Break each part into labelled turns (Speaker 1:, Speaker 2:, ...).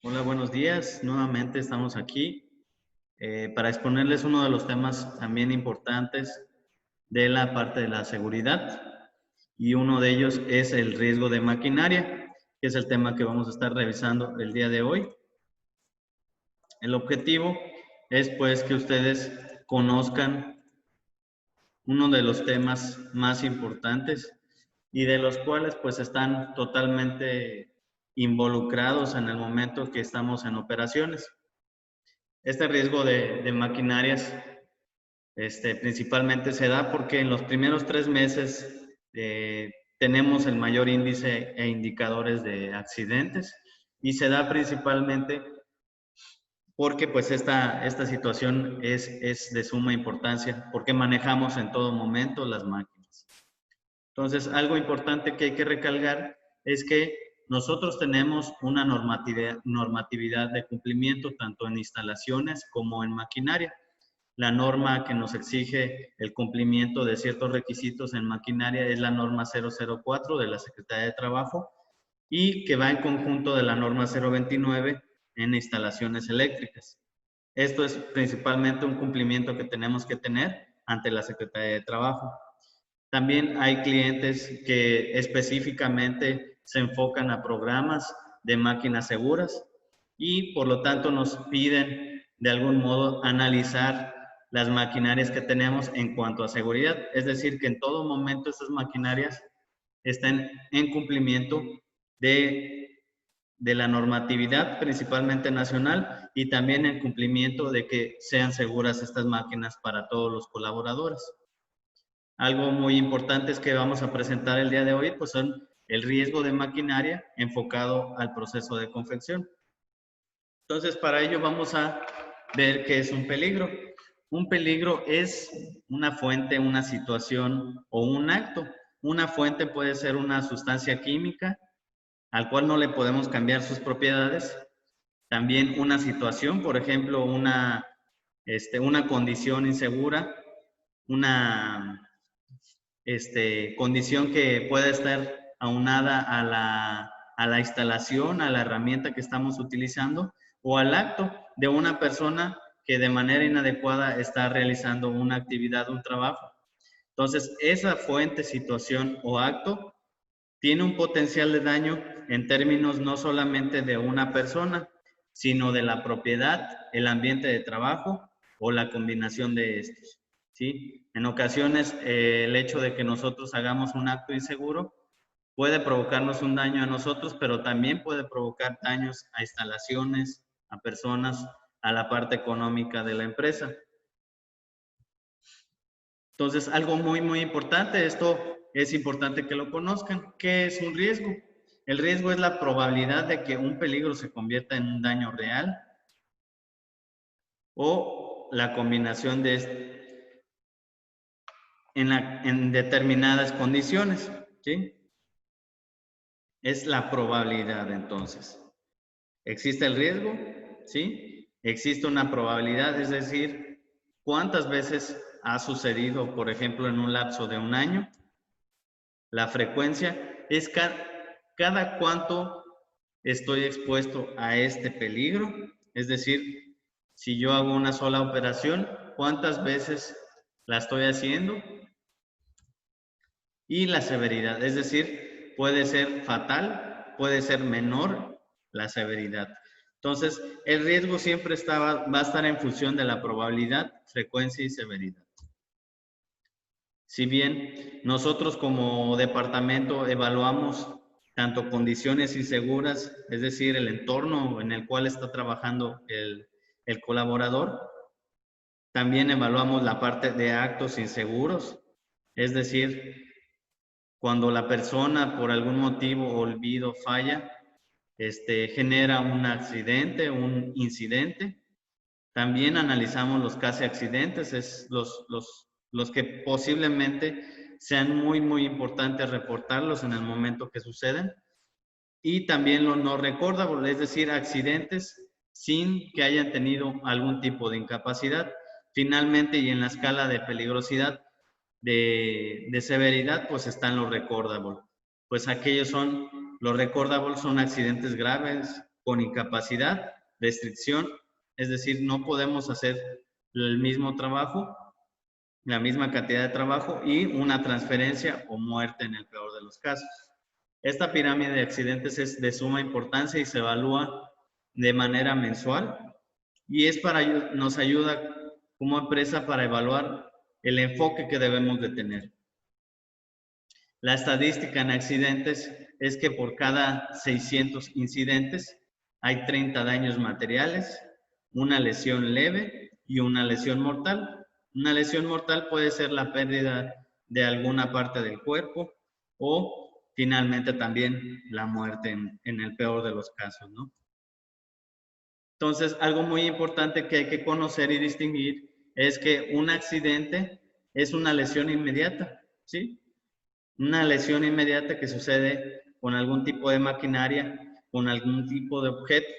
Speaker 1: Hola, buenos días. Nuevamente estamos aquí para exponerles uno de los temas también importantes de la parte de la seguridad, y uno de ellos es el riesgo de maquinaria, que es el tema que vamos a estar revisando el día de hoy. El objetivo es pues que ustedes conozcan uno de los temas más importantes y de los cuales pues están totalmente involucrados en el momento que estamos en operaciones. Este riesgo de maquinarias principalmente se da porque en los primeros 3 meses tenemos el mayor índice e indicadores de accidentes, y se da principalmente porque pues esta situación es de suma importancia porque manejamos en todo momento las máquinas. Entonces, algo importante que hay que recalcar es que nosotros tenemos una normatividad de cumplimiento tanto en instalaciones como en maquinaria. La norma que nos exige el cumplimiento de ciertos requisitos en maquinaria es la norma 004 de la Secretaría de Trabajo, y que va en conjunto de la norma 029 en instalaciones eléctricas. Esto es principalmente un cumplimiento que tenemos que tener ante la Secretaría de Trabajo. También hay clientes que específicamente se enfocan a programas de máquinas seguras, y por lo tanto nos piden de algún modo analizar las maquinarias que tenemos en cuanto a seguridad. Es decir, que en todo momento estas maquinarias estén en cumplimiento de, de la normatividad, principalmente nacional, y también en cumplimiento de que sean seguras estas máquinas para todos los colaboradores. Algo muy importante es que vamos a presentar el día de hoy, pues son el riesgo de maquinaria enfocado al proceso de confección. Entonces, para ello vamos a ver qué es un peligro. Un peligro es una fuente, una situación o un acto. Una fuente puede ser una sustancia química al cual no le podemos cambiar sus propiedades. También una situación, por ejemplo, una condición insegura, una condición que pueda estar aunada a la instalación, a la herramienta que estamos utilizando, o al acto de una persona que de manera inadecuada está realizando una actividad, un trabajo. Entonces, esa fuente, situación o acto tiene un potencial de daño en términos no solamente de una persona, sino de la propiedad, el ambiente de trabajo o la combinación de estos. ¿Sí? En ocasiones, el hecho de que nosotros hagamos un acto inseguro puede provocarnos un daño a nosotros, pero también puede provocar daños a instalaciones, a personas, a la parte económica de la empresa. Entonces, algo muy importante, esto es importante que lo conozcan. ¿Qué es un riesgo? El riesgo es la probabilidad de que un peligro se convierta en un daño real, o la combinación de en determinadas condiciones, ¿sí? Es la probabilidad, entonces. ¿Existe el riesgo? ¿Sí? Existe una probabilidad, es decir, ¿cuántas veces ha sucedido, por ejemplo, en un lapso de un año? La frecuencia es cada cuánto estoy expuesto a este peligro. Es decir, si yo hago una sola operación, ¿cuántas veces la estoy haciendo? Y la severidad, es decir, puede ser fatal, puede ser menor la severidad. Entonces, el riesgo siempre va a estar en función de la probabilidad, frecuencia y severidad. Si bien nosotros como departamento evaluamos tanto condiciones inseguras, es decir, el entorno en el cual está trabajando el colaborador, también evaluamos la parte de actos inseguros, es decir, cuando la persona por algún motivo, olvido, falla, genera un accidente, un incidente. También analizamos los casi accidentes, es los que posiblemente sean muy importantes reportarlos en el momento que suceden. Y también los no recordables, es decir, accidentes sin que hayan tenido algún tipo de incapacidad. Finalmente, y en la escala de peligrosidad, de severidad, pues están los recordables. Pues aquellos son, los recordables son accidentes graves, con incapacidad, restricción, es decir, no podemos hacer el mismo trabajo, la misma cantidad de trabajo, y una transferencia o muerte en el peor de los casos. Esta pirámide de accidentes es de suma importancia y se evalúa de manera mensual y nos ayuda como empresa para evaluar el enfoque que debemos de tener. La estadística en accidentes es que por cada 600 incidentes hay 30 daños materiales, una lesión leve y una lesión mortal. Una lesión mortal puede ser la pérdida de alguna parte del cuerpo o finalmente también la muerte en el peor de los casos, ¿no? Entonces, algo muy importante que hay que conocer y distinguir es que un accidente es una lesión inmediata, ¿sí? Una lesión inmediata que sucede con algún tipo de maquinaria, con algún tipo de objeto.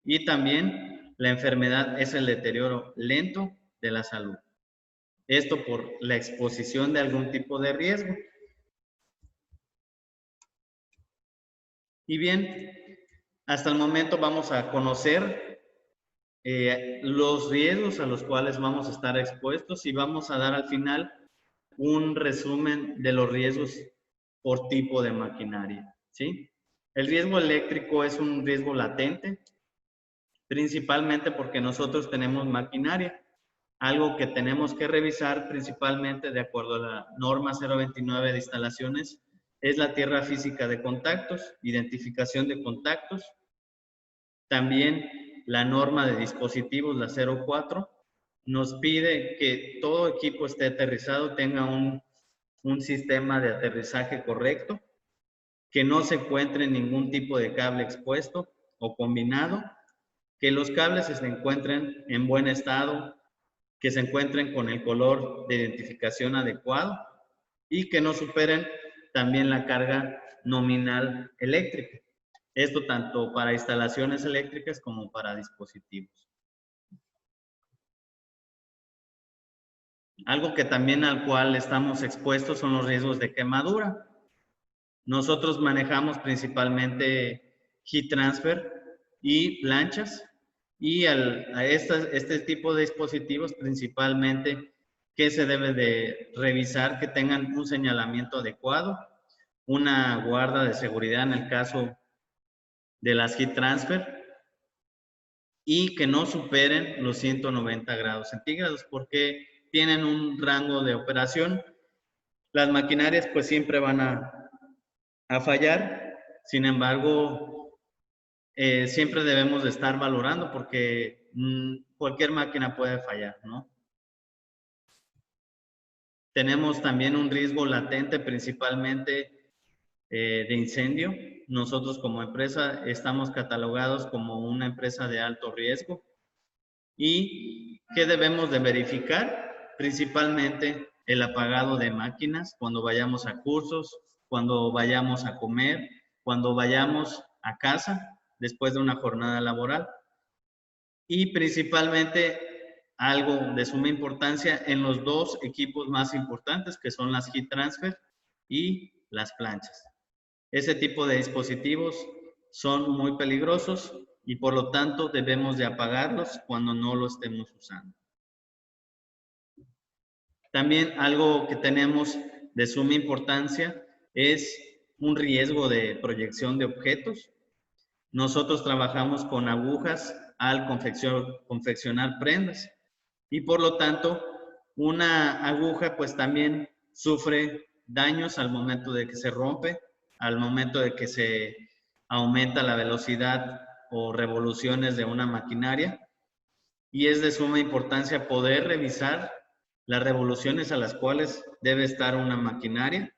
Speaker 1: Y también la enfermedad es el deterioro lento de la salud. Esto por la exposición de algún tipo de riesgo. Y bien, hasta el momento vamos a conocer los riesgos a los cuales vamos a estar expuestos y vamos a dar al final un resumen de los riesgos por tipo de maquinaria, ¿sí? El riesgo eléctrico es un riesgo latente, principalmente porque nosotros tenemos maquinaria. Algo que tenemos que revisar principalmente de acuerdo a la norma 029 de instalaciones es la tierra física de contactos, identificación de contactos. También la norma de dispositivos, la 04, nos pide que todo equipo esté aterrizado, tenga un sistema de aterrizaje correcto, que no se encuentre ningún tipo de cable expuesto o combinado, que los cables se encuentren en buen estado, que se encuentren con el color de identificación adecuado y que no superen también la carga nominal eléctrica. Esto tanto para instalaciones eléctricas como para dispositivos. Algo que también al cual estamos expuestos son los riesgos de quemadura. Nosotros manejamos principalmente heat transfer y planchas y a este tipo de dispositivos principalmente que se debe de revisar que tengan un señalamiento adecuado, una guarda de seguridad en el caso de las heat transfer y que no superen los 190 grados centígrados porque tienen un rango de operación. Las maquinarias pues siempre van a fallar, sin embargo, siempre debemos de estar valorando porque cualquier máquina puede fallar, ¿no? Tenemos también un riesgo latente principalmente de incendio. Nosotros como empresa estamos catalogados como una empresa de alto riesgo. ¿Y qué debemos de verificar? Principalmente el apagado de máquinas cuando vayamos a cursos, cuando vayamos a comer, cuando vayamos a casa después de una jornada laboral. Y principalmente algo de suma importancia en los dos equipos más importantes que son las heat transfer y las planchas. Ese tipo de dispositivos son muy peligrosos y por lo tanto debemos de apagarlos cuando no lo estemos usando. También algo que tenemos de suma importancia es un riesgo de proyección de objetos. Nosotros trabajamos con agujas al confeccionar prendas y por lo tanto una aguja pues también sufre daños al momento de que se rompe, al momento de que se aumenta la velocidad o revoluciones de una maquinaria y es de suma importancia poder revisar las revoluciones a las cuales debe estar una maquinaria.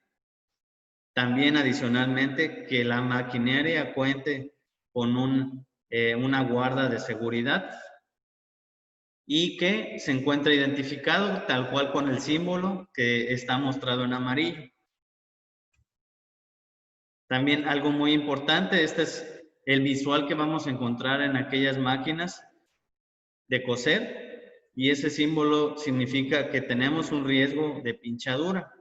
Speaker 1: También adicionalmente que la maquinaria cuente con una guarda de seguridad y que se encuentre identificado tal cual con el símbolo que está mostrado en amarillo. También algo muy importante, este es el visual que vamos a encontrar en aquellas máquinas de coser y ese símbolo significa que tenemos un riesgo de pinchadura,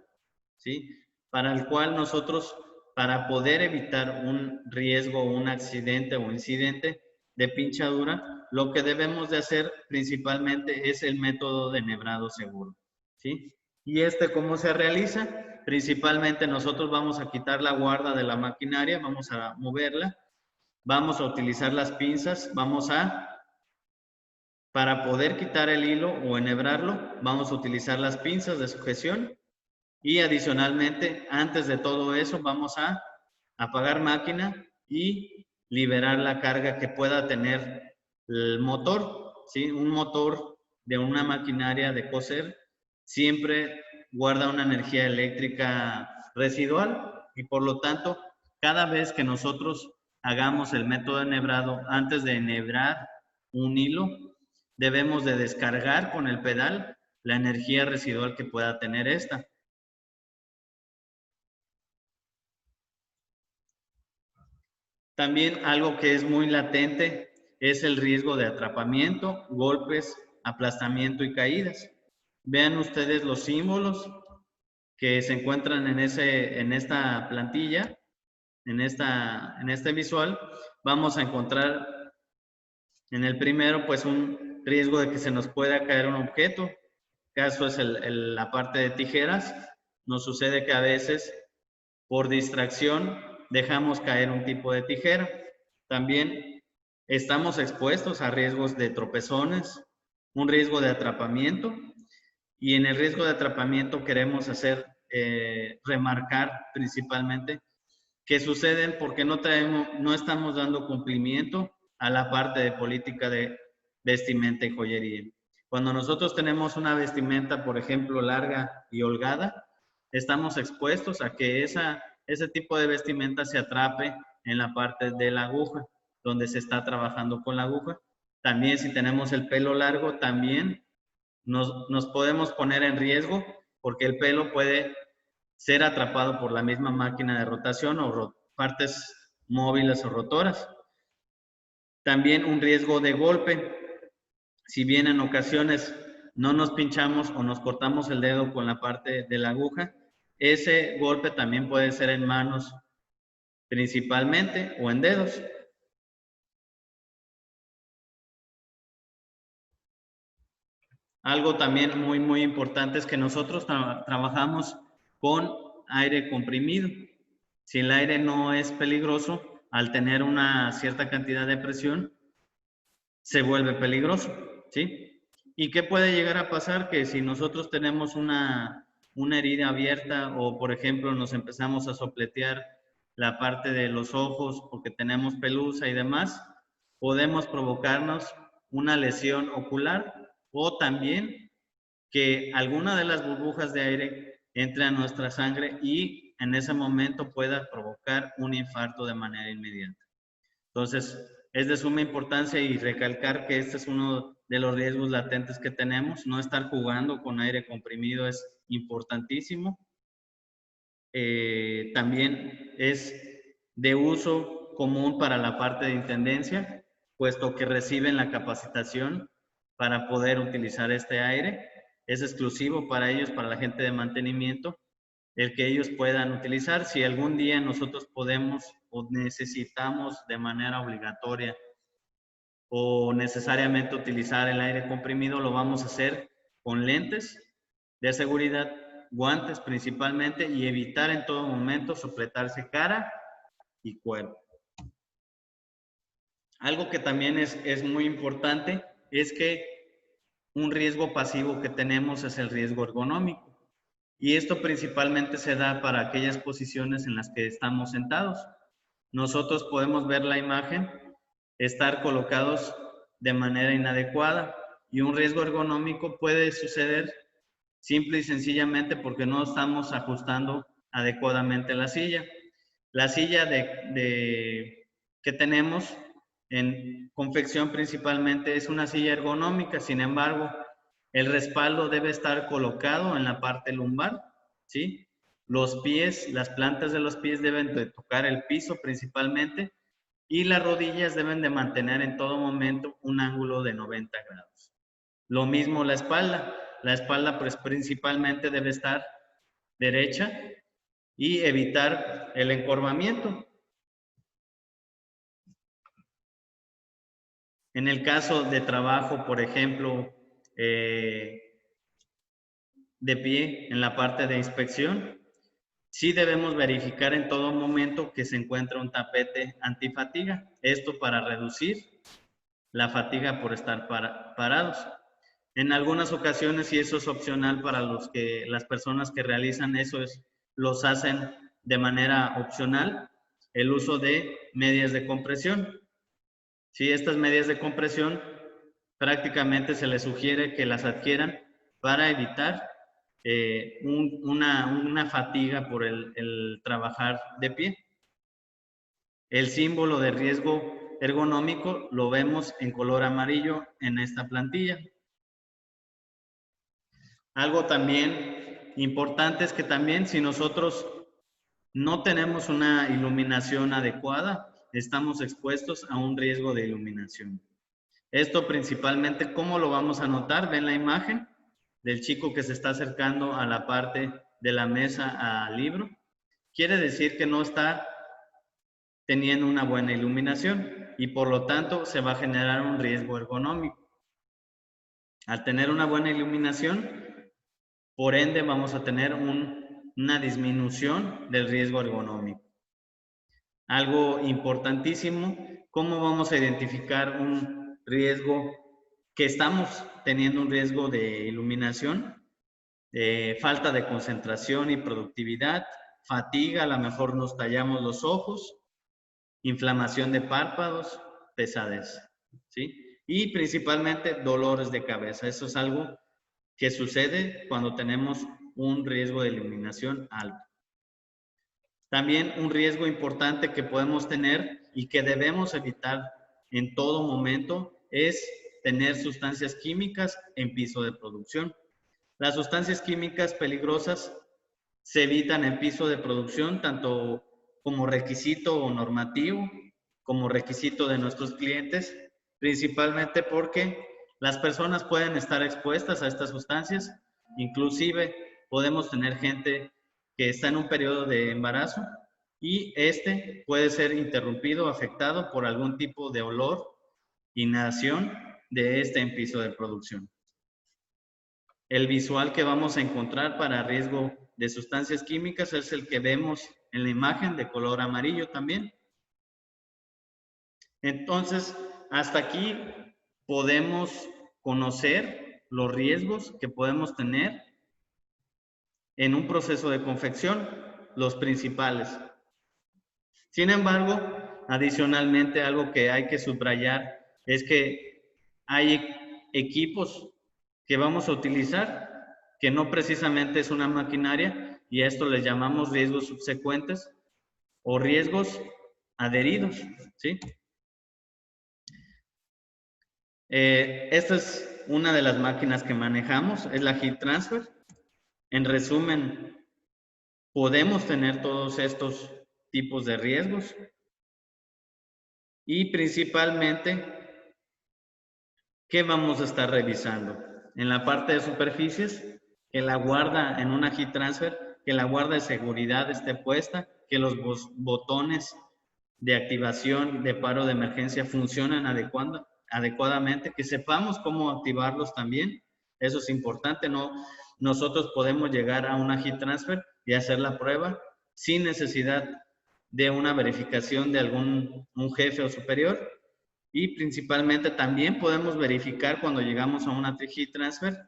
Speaker 1: ¿sí? Para el cual nosotros para poder evitar un riesgo, un accidente o incidente de pinchadura, lo que debemos de hacer principalmente es el método de enhebrado seguro, ¿sí? ¿Y cómo se realiza? Principalmente nosotros vamos a quitar la guarda de la maquinaria, vamos a moverla, vamos a utilizar las pinzas, para poder quitar el hilo o enhebrarlo, vamos a utilizar las pinzas de sujeción y adicionalmente, antes de todo eso, vamos a apagar máquina y liberar la carga que pueda tener el motor, ¿sí? Un motor de una maquinaria de coser siempre guarda una energía eléctrica residual y por lo tanto, cada vez que nosotros hagamos el método de enhebrado, antes de enhebrar un hilo, debemos de descargar con el pedal la energía residual que pueda tener esta. También algo que es muy latente es el riesgo de atrapamiento, golpes, aplastamiento y caídas. Vean ustedes los símbolos que se encuentran en esta plantilla, en este visual. Vamos a encontrar en el primero, pues un riesgo de que se nos pueda caer un objeto. Caso es la parte de tijeras. Nos sucede que a veces, por distracción, dejamos caer un tipo de tijera. También estamos expuestos a riesgos de tropezones, un riesgo de atrapamiento. Y en el riesgo de atrapamiento queremos remarcar principalmente que suceden porque no estamos dando cumplimiento a la parte de política de vestimenta y joyería. Cuando nosotros tenemos una vestimenta, por ejemplo, larga y holgada, estamos expuestos a que ese tipo de vestimenta se atrape en la parte de la aguja, donde se está trabajando con la aguja. También si tenemos el pelo largo, también nos podemos poner en riesgo porque el pelo puede ser atrapado por la misma máquina de rotación o partes móviles o rotoras. También un riesgo de golpe. Si bien en ocasiones no nos pinchamos o nos cortamos el dedo con la parte de la aguja, ese golpe también puede ser en manos principalmente o en dedos. Algo también muy importante es que nosotros trabajamos con aire comprimido. Si el aire no es peligroso, al tener una cierta cantidad de presión, se vuelve peligroso, ¿sí? ¿Y qué puede llegar a pasar? Que si nosotros tenemos una herida abierta o, por ejemplo, nos empezamos a sopletear la parte de los ojos porque tenemos pelusa y demás, podemos provocarnos una lesión ocular o también que alguna de las burbujas de aire entre a nuestra sangre y en ese momento pueda provocar un infarto de manera inmediata. Entonces, es de suma importancia y recalcar que este es uno de los riesgos latentes que tenemos. No estar jugando con aire comprimido es importantísimo. También es de uso común para la parte de intendencia, puesto que reciben la capacitación para poder utilizar este aire. Es exclusivo para ellos, para la gente de mantenimiento, el que ellos puedan utilizar. Si algún día nosotros podemos o necesitamos de manera obligatoria o necesariamente utilizar el aire comprimido, lo vamos a hacer con lentes de seguridad, guantes principalmente y evitar en todo momento sopletarse cara y cuerpo. Algo que también es muy importante es que un riesgo pasivo que tenemos es el riesgo ergonómico. Y esto principalmente se da para aquellas posiciones en las que estamos sentados. Nosotros podemos ver la imagen, estar colocados de manera inadecuada y un riesgo ergonómico puede suceder simple y sencillamente porque no estamos ajustando adecuadamente la silla. La silla que tenemos en confección principalmente es una silla ergonómica, sin embargo, el respaldo debe estar colocado en la parte lumbar, ¿sí? Los pies, las plantas de los pies deben de tocar el piso principalmente y las rodillas deben de mantener en todo momento un ángulo de 90 grados. Lo mismo la espalda pues principalmente debe estar derecha y evitar el encorvamiento. En el caso de trabajo, por ejemplo, de pie en la parte de inspección, sí debemos verificar en todo momento que se encuentra un tapete antifatiga. Esto para reducir la fatiga por estar parados. En algunas ocasiones, y eso es opcional para las personas que realizan eso, los hacen de manera opcional, el uso de medias de compresión. Si estas medias de compresión prácticamente se les sugiere que las adquieran para evitar una fatiga por el trabajar de pie. El símbolo de riesgo ergonómico lo vemos en color amarillo en esta plantilla. Algo también importante es que también si nosotros no tenemos una iluminación adecuada, estamos expuestos a un riesgo de iluminación. Esto principalmente, ¿cómo lo vamos a notar? Ven la imagen del chico que se está acercando a la parte de la mesa al libro. Quiere decir que no está teniendo una buena iluminación y por lo tanto se va a generar un riesgo ergonómico. Al tener una buena iluminación, por ende vamos a tener una disminución del riesgo ergonómico. Algo importantísimo, ¿cómo vamos a identificar un riesgo que estamos teniendo un riesgo de iluminación? Falta de concentración y productividad, fatiga, a lo mejor nos tallamos los ojos, inflamación de párpados, pesadez, ¿sí? Y principalmente dolores de cabeza. Eso es algo que sucede cuando tenemos un riesgo de iluminación alto. También un riesgo importante que podemos tener y que debemos evitar en todo momento es tener sustancias químicas en piso de producción. Las sustancias químicas peligrosas se evitan en piso de producción tanto como requisito normativo, como requisito de nuestros clientes, principalmente porque las personas pueden estar expuestas a estas sustancias, inclusive podemos tener gente que está en un periodo de embarazo y este puede ser interrumpido, afectado por algún tipo de olor, inhalación de este en piso de producción. El visual que vamos a encontrar para riesgo de sustancias químicas es el que vemos en la imagen de color amarillo también. Entonces, hasta aquí podemos conocer los riesgos que podemos tener en un proceso de confección, los principales. Sin embargo, adicionalmente, algo que hay que subrayar es que hay equipos que vamos a utilizar que no precisamente es una maquinaria y a esto les llamamos riesgos subsecuentes o riesgos adheridos, ¿sí? Esta es una de las máquinas que manejamos, es la Heat Transfer. En resumen, podemos tener todos estos tipos de riesgos y principalmente, ¿qué vamos a estar revisando? En la parte de superficies, que la guarda en una Heat Transfer, que la guarda de seguridad esté puesta, que los botones de activación de paro de emergencia funcionan adecuadamente, que sepamos cómo activarlos también. Eso es importante, ¿no? Nosotros podemos llegar a una Heat Transfer y hacer la prueba sin necesidad de una verificación de un jefe o superior. Y principalmente también podemos verificar cuando llegamos a una Heat Transfer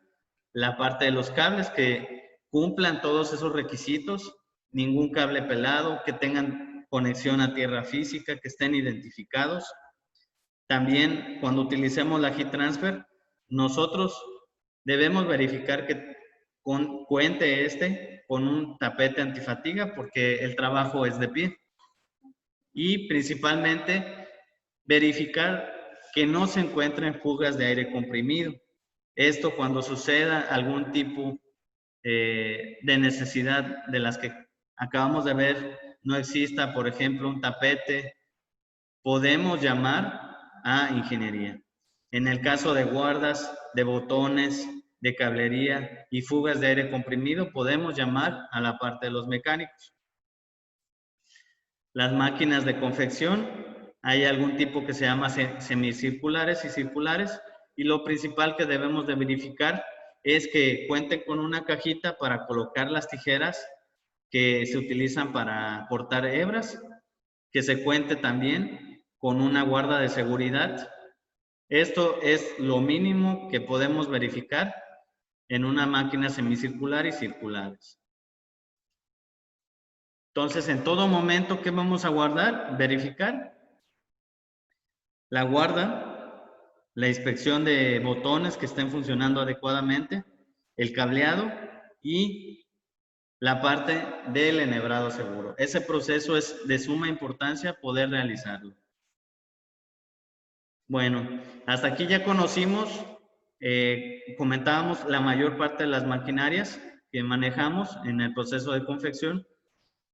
Speaker 1: la parte de los cables que cumplan todos esos requisitos, ningún cable pelado, que tengan conexión a tierra física, que estén identificados. También cuando utilicemos la Heat Transfer, nosotros debemos verificar que cuente con un tapete antifatiga porque el trabajo es de pie. Y principalmente verificar que no se encuentren fugas de aire comprimido. Esto cuando suceda algún tipo de necesidad de las que acabamos de ver, no exista, por ejemplo, un tapete, podemos llamar a ingeniería. En el caso de guardas, de botones, de cablería y fugas de aire comprimido, podemos llamar a la parte de los mecánicos. Las máquinas de confección, hay algún tipo que se llama semicirculares y circulares, y lo principal que debemos de verificar es que cuenten con una cajita para colocar las tijeras que se utilizan para cortar hebras, que se cuente también con una guarda de seguridad. Esto es lo mínimo que podemos verificar en una máquina semicircular y circulares. Entonces, en todo momento, ¿qué vamos a guardar? Verificar la guarda, la inspección de botones que estén funcionando adecuadamente, el cableado y la parte del enhebrado seguro. Ese proceso es de suma importancia poder realizarlo. Bueno, hasta aquí ya conocimos, comentábamos la mayor parte de las maquinarias que manejamos en el proceso de confección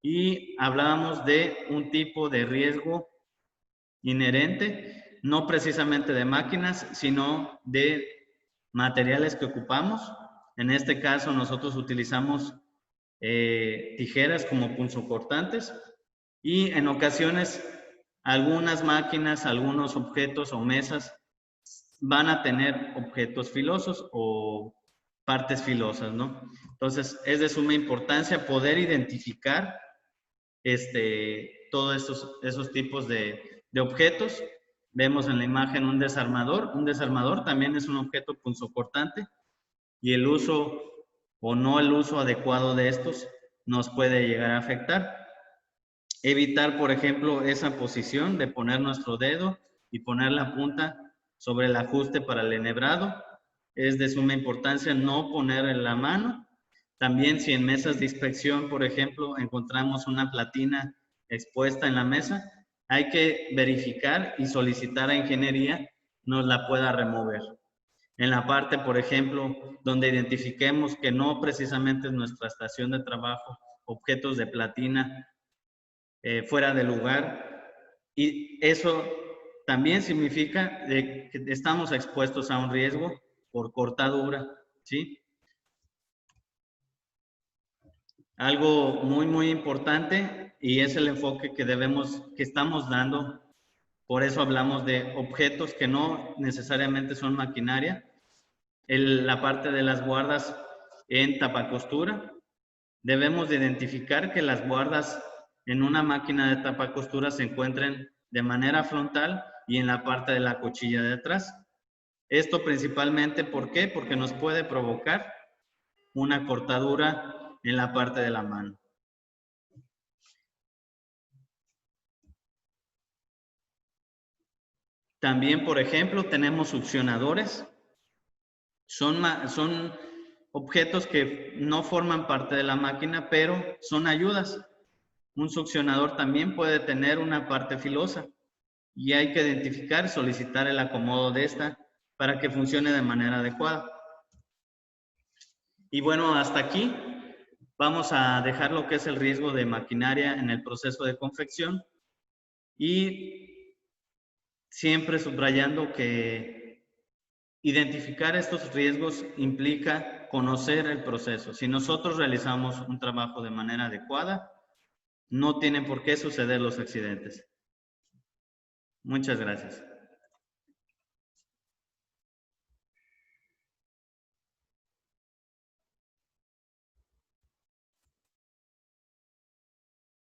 Speaker 1: y hablábamos de un tipo de riesgo inherente, no precisamente de máquinas, sino de materiales que ocupamos. En este caso nosotros utilizamos tijeras como punzocortantes y en ocasiones algunas máquinas, algunos objetos o mesas van a tener objetos filosos o partes filosas, ¿no? Entonces es de suma importancia poder identificar todos esos tipos de objetos. Vemos en la imagen un desarmador. Un desarmador también es un objeto punzocortante y el uso o no el uso adecuado de estos nos puede llegar a afectar. Evitar, por ejemplo, esa posición de poner nuestro dedo y poner la punta sobre el ajuste para el enhebrado. Es de suma importancia no poner en la mano. También si en mesas de inspección, por ejemplo, encontramos una platina expuesta en la mesa, hay que verificar y solicitar a ingeniería nos la pueda remover. En la parte, por ejemplo, donde identifiquemos que no precisamente es nuestra estación de trabajo, objetos de platina fuera de lugar, y eso también significa que estamos expuestos a un riesgo por cortadura, ¿sí? Algo muy importante y es el enfoque que estamos dando. Por eso hablamos de objetos que no necesariamente son maquinaria. La parte de las guardas en tapacostura. Debemos de identificar que las guardas en una máquina de tapacostura se encuentren de manera frontal y en la parte de la cuchilla de atrás. Esto principalmente, ¿por qué? Porque nos puede provocar una cortadura en la parte de la mano. También, por ejemplo, tenemos succionadores. Son objetos que no forman parte de la máquina, pero son ayudas. Un succionador también puede tener una parte filosa y hay que identificar, solicitar el acomodo de esta para que funcione de manera adecuada. Y bueno, hasta aquí vamos a dejar lo que es el riesgo de maquinaria en el proceso de confección y siempre subrayando que identificar estos riesgos implica conocer el proceso. Si nosotros realizamos un trabajo de manera adecuada, no tienen por qué suceder los accidentes. Muchas gracias.